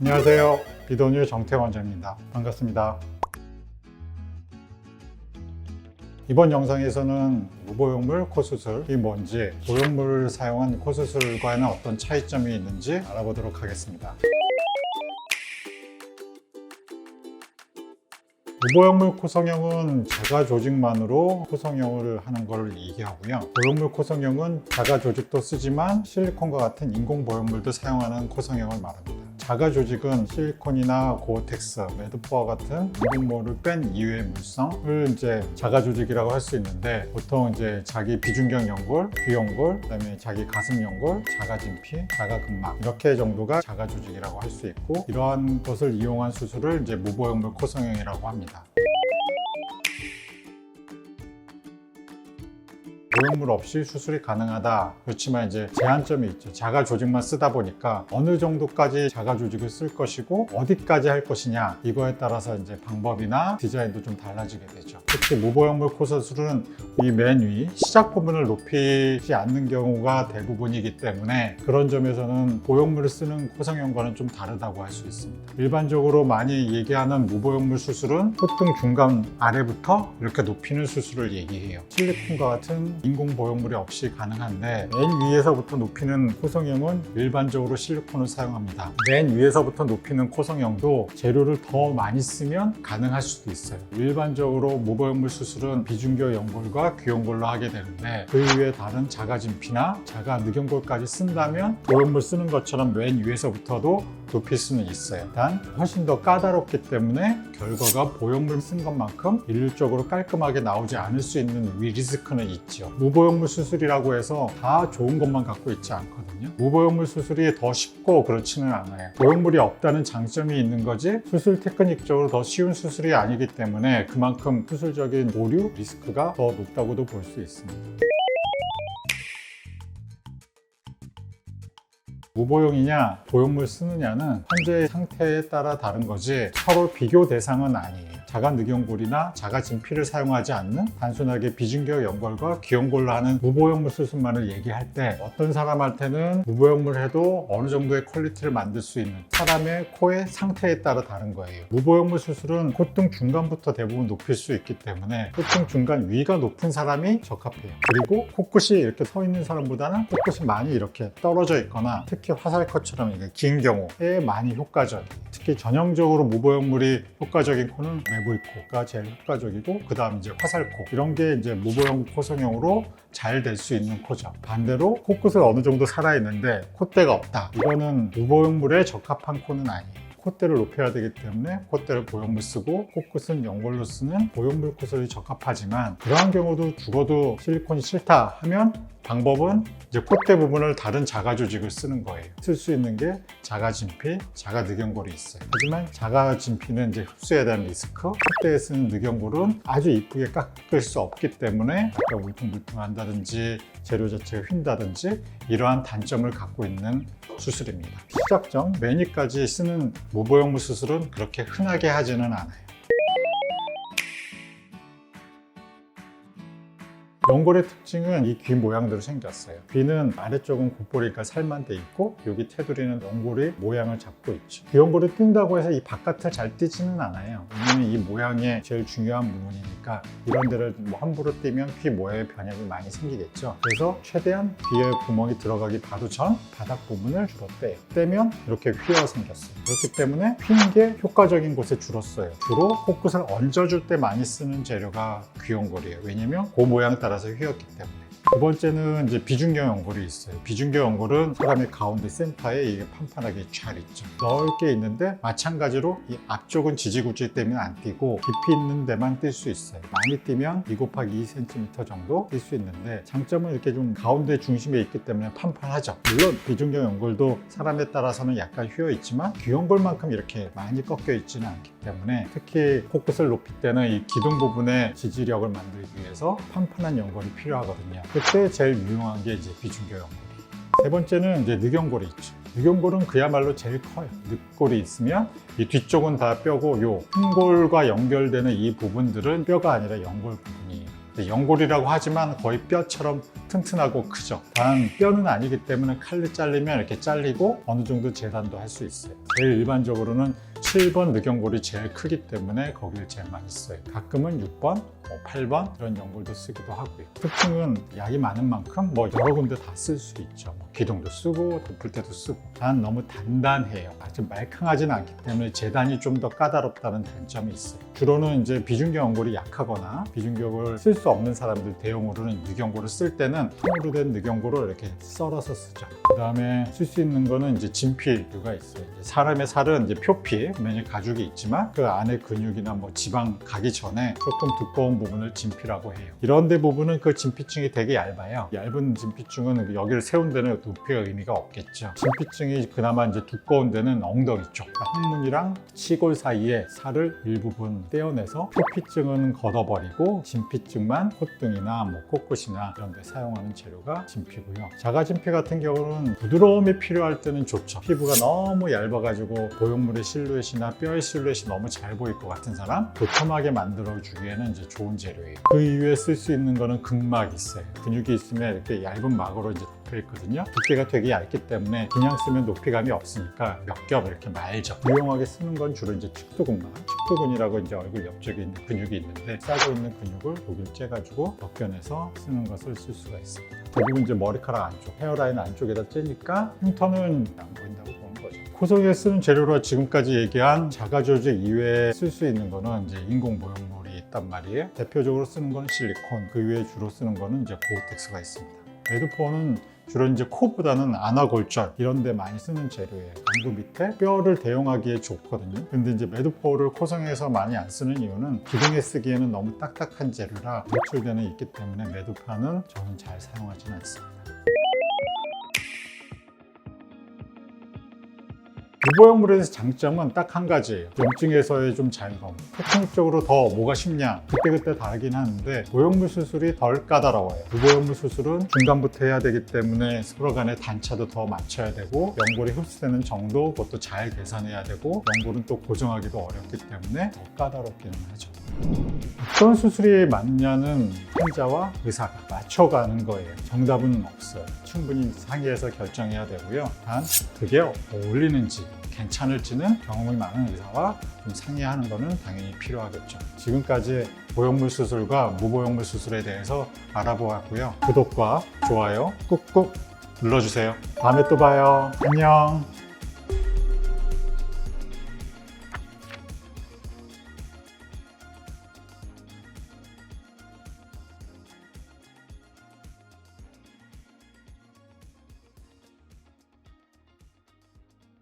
안녕하세요. 비도뉴 정태원 원장입니다. 반갑습니다. 이번 영상에서는 무보형물 코수술이 뭔지, 보형물을 사용한 코수술과는 어떤 차이점이 있는지 알아보도록 하겠습니다. 무보형물 코성형은 자가 조직만으로 코성형을 하는 걸 얘기하고요. 보형물 코성형은 자가 조직도 쓰지만 실리콘과 같은 인공 보형물도 사용하는 코성형을 말합니다. 자가 조직은 실리콘이나 고어텍스, 매드포와 같은 인공모를 뺀 이외의 물성을 자가 조직이라고 할 수 있는데, 보통 자기 비중격 연골, 귀연골, 그다음에 자기 가슴 연골, 자가 진피, 자가 근막 이렇게 정도가 자가 조직이라고 할 수 있고, 이러한 것을 이용한 수술을 무보형물 코성형이라고 합니다. 보형물 없이 수술이 가능하다. 그렇지만 제한점이 있죠. 자가 조직만 쓰다 보니까 어느 정도까지 자가 조직을 쓸 것이고 어디까지 할 것이냐, 이거에 따라서 방법이나 디자인도 좀 달라지게 되죠. 특히 무보형물 코수술은 이 맨 위 시작 부분을 높이지 않는 경우가 대부분이기 때문에, 그런 점에서는 보형물을 쓰는 코성형과는 좀 다르다고 할 수 있습니다. 일반적으로 많이 얘기하는 무보형물 수술은 콧등 중간 아래부터 이렇게 높이는 수술을 얘기해요. 실리콘과 같은 인공 보형물이 없이 가능한데, 맨 위에서부터 높이는 코성형은 일반적으로 실리콘을 사용합니다. 맨 위에서부터 높이는 코성형도 재료를 더 많이 쓰면 가능할 수도 있어요. 일반적으로 무보형물 수술은 비중격 연골과 귀연골로 하게 되는데, 그 이외에 다른 자가 진피나 자가 늑연골까지 쓴다면 보형물 쓰는 것처럼 맨 위에서부터도 높일 수는 있어요. 단 훨씬 더 까다롭기 때문에 결과가 보형물 쓴 것만큼 일률적으로 깔끔하게 나오지 않을 수 있는 리스크는 있죠. 무보형물 수술이라고 해서 다 좋은 것만 갖고 있지 않거든요. 무보형물 수술이 더 쉽고 그렇지는 않아요. 보형물이 없다는 장점이 있는 거지, 수술 테크닉적으로 더 쉬운 수술이 아니기 때문에 그만큼 수술적인 오류 리스크가 더 높다고도 볼 수 있습니다. 무보형이냐 보형물 쓰느냐는 현재의 상태에 따라 다른 거지, 서로 비교 대상은 아니에요. 자가 늑연골이나 자가 진피를 사용하지 않는 단순하게 비중격 연골과 귀연골로 하는 무보형물 수술만을 얘기할 때, 어떤 사람한테는 무보형물 해도 어느 정도의 퀄리티를 만들 수 있는 사람의 코의 상태에 따라 다른 거예요. 무보형물 수술은 콧등 중간부터 대부분 높일 수 있기 때문에 콧등 중간 위가 높은 사람이 적합해요. 그리고 코끝이 이렇게 서 있는 사람보다는 코끝이 많이 이렇게 떨어져 있거나, 특히 화살코처럼 긴 경우에 많이 효과적이에요. 특히 전형적으로 무보형물이 효과적인 코는 매부리코가 제일 효과적이고, 그 다음 화살코, 이런 게 무보형 코성형으로 잘 될 수 있는 코죠. 반대로 코끝은 어느 정도 살아있는데 콧대가 없다, 이거는 무보형물에 적합한 코는 아니에요. 콧대를 높여야 되기 때문에 콧대를 보형물 쓰고, 코끝은 연골로 쓰는 보형물 코술이 적합하지만, 그러한 경우도 죽어도 실리콘이 싫다 하면 방법은 콧대 부분을 다른 자가 조직을 쓰는 거예요. 쓸 수 있는 게 자가 진피, 자가 늑연골이 있어요. 하지만 자가 진피는 흡수에 대한 리스크, 콧대에 쓰는 늑연골은 아주 이쁘게 깎을 수 없기 때문에 약간 울퉁불퉁한다든지 재료 자체가 휜다든지 이러한 단점을 갖고 있는 수술입니다. 시작점, 맨 위까지 쓰는 무보형물 수술은 그렇게 흔하게 하지는 않아요. 연골의 특징은 이 귀 모양대로 생겼어요. 귀는 아래쪽은 곱보리가 살만 돼 있고, 여기 테두리는 연골이 모양을 잡고 있죠. 귀연골이 뛴다고 해서 이 바깥을 잘 뛰지는 않아요. 왜냐면 이 모양이 제일 중요한 부분이니까, 이런 데를 함부로 뛰면 귀 모양의 변형이 많이 생기겠죠. 그래서 최대한 귀에 구멍이 들어가기 바로 전 바닥 부분을 주로 떼요. 떼면 이렇게 휘어가 생겼어요. 그렇기 때문에 휜 게 효과적인 곳에 줄었어요. 주로 코끝을 얹어줄 때 많이 쓰는 재료가 귀연골이에요. 왜냐면 그 모양 따라 휘었기 때문에. 두 번째는 비중격 연골이 있어요. 비중격 연골은 사람의 가운데 센터에 이게 판판하게 잘 있죠. 넓게 있는데, 마찬가지로 이 앞쪽은 지지구질 때문에 안 뛰고 깊이 있는 데만 뛸 수 있어요. 많이 뛰면 2 곱하기 2cm 정도 뛸 수 있는데, 장점은 이렇게 좀 가운데 중심에 있기 때문에 판판하죠. 물론 비중격 연골도 사람에 따라서는 약간 휘어 있지만 귀연골만큼 이렇게 많이 꺾여 있지는 않기 때문에, 특히 코끝을 높일 때는 이 기둥 부분에 지지력을 만들기 위해서 판판한 연골이 필요하거든요. 그때 제일 유용한 게 비중격 연골이에요. 세 번째는 늑연골이 있죠. 늑연골은 그야말로 제일 커요. 늑골이 있으면 이 뒤쪽은 다 뼈고, 요 흉골과 연결되는 이 부분들은 뼈가 아니라 연골 부분이에요. 연골이라고 하지만 거의 뼈처럼 튼튼하고 크죠. 단 뼈는 아니기 때문에 칼로 잘리면 이렇게 잘리고 어느 정도 재단도 할 수 있어요. 제일 일반적으로는 7번 늑연골이 제일 크기 때문에 거기를 제일 많이 써요. 가끔은 6번, 8번 이런 연골도 쓰기도 하고요. 특징은 약이 많은 만큼 여러 군데 다 쓸 수 있죠. 기둥도 쓰고 덮을 때도 쓰고. 단 너무 단단해요. 아주 말캉하진 않기 때문에 재단이 좀 더 까다롭다는 단점이 있어요. 주로는 이제 비중격 연골이 약하거나 비중격을 쓸 수 없는 사람들 대용으로는 늑연골을 쓸 때는 통으로 된 늑연골을 이렇게 썰어서 쓰죠. 그 다음에 쓸 수 있는 거는 이제 진피류가 있어요. 사람의 살은 이제 표피, 면역 가죽이 있지만 그 안에 근육이나 지방 가기 전에 조금 두꺼운 부분을 진피라고 해요. 이런 데 부분은 그 진피층이 되게 얇아요. 얇은 진피층은 여기를 세운 데는 높이가 의미가 없겠죠. 진피층이 그나마 이제 두꺼운 데는 엉덩이 쪽, 항문이랑 치골 사이에 살을 일부분 떼어내서 표피층은 걷어버리고 진피층만 콧등이나 코끝이나 이런 데 사용하는 재료가 진피고요. 자가진피 같은 경우는 부드러움이 필요할 때는 좋죠. 피부가 너무 얇아가지고 보형물의 실루엣이나 뼈의 실루엣이 너무 잘 보일 것 같은 사람, 도톰하게 만들어주기에는 이제 좋은 재료예요. 그 이후에 쓸 수 있는 거는 근막이 있어요. 근육이 있으면 이렇게 얇은 막으로 이제 있거든요. 두께가 되게 얇기 때문에 그냥 쓰면 높이감이 없으니까 몇 겹 이렇게 말죠. 유용하게 쓰는 건 주로 이제 측두근막, 측두근이라고 이제 얼굴 옆쪽에 있는 근육이 있는데 싸고 있는 근육을 독일 째가지고 벗겨내서 쓰는 것을 쓸 수가 있습니다. 대부분 이제 머리카락 안쪽, 헤어라인 안쪽에다 째니까 흉터는 안 보인다고 보는 거죠. 코성에 쓰는 재료로 지금까지 얘기한 자가조직 이외에 쓸 수 있는 거는 이제 인공 모형물이 있단 말이에요. 대표적으로 쓰는 건 실리콘, 그 이외에 주로 쓰는 거는 이제 고어텍스가 있습니다. 매드포는 주로 이제 코보다는 안아골절 이런 데 많이 쓰는 재료예요. 안구 밑에 뼈를 대용하기에 좋거든요. 근데 이제 매드포를 코성에서 많이 안 쓰는 이유는 기둥에 쓰기에는 너무 딱딱한 재료라 노출되는 있기 때문에 매드파는 저는 잘 사용하지는 않습니다. 무보형물에 대해서 장점은 딱 한 가지예요. 염증에서의 좀 자유로움. 테크닉적으로 더 뭐가 쉽냐 그때그때 다르긴 하는데 보형물 수술이 덜 까다로워요. 무보형물 수술은 중간부터 해야 되기 때문에 서로 간의 단차도 더 맞춰야 되고 연골이 흡수되는 정도 그것도 잘 계산해야 되고 연골은 또 고정하기도 어렵기 때문에 더 까다롭기는 하죠. 어떤 수술이 맞냐는 환자와 의사가 맞춰가는 거예요. 정답은 없어요. 충분히 상의해서 결정해야 되고요. 단 그게 어울리는지 괜찮을지는 경험이 많은 의사와 좀 상의하는 거는 당연히 필요하겠죠. 지금까지 보형물 수술과 무보형물 수술에 대해서 알아보았고요. 구독과 좋아요 꾹꾹 눌러주세요. 다음에 또 봐요. 안녕.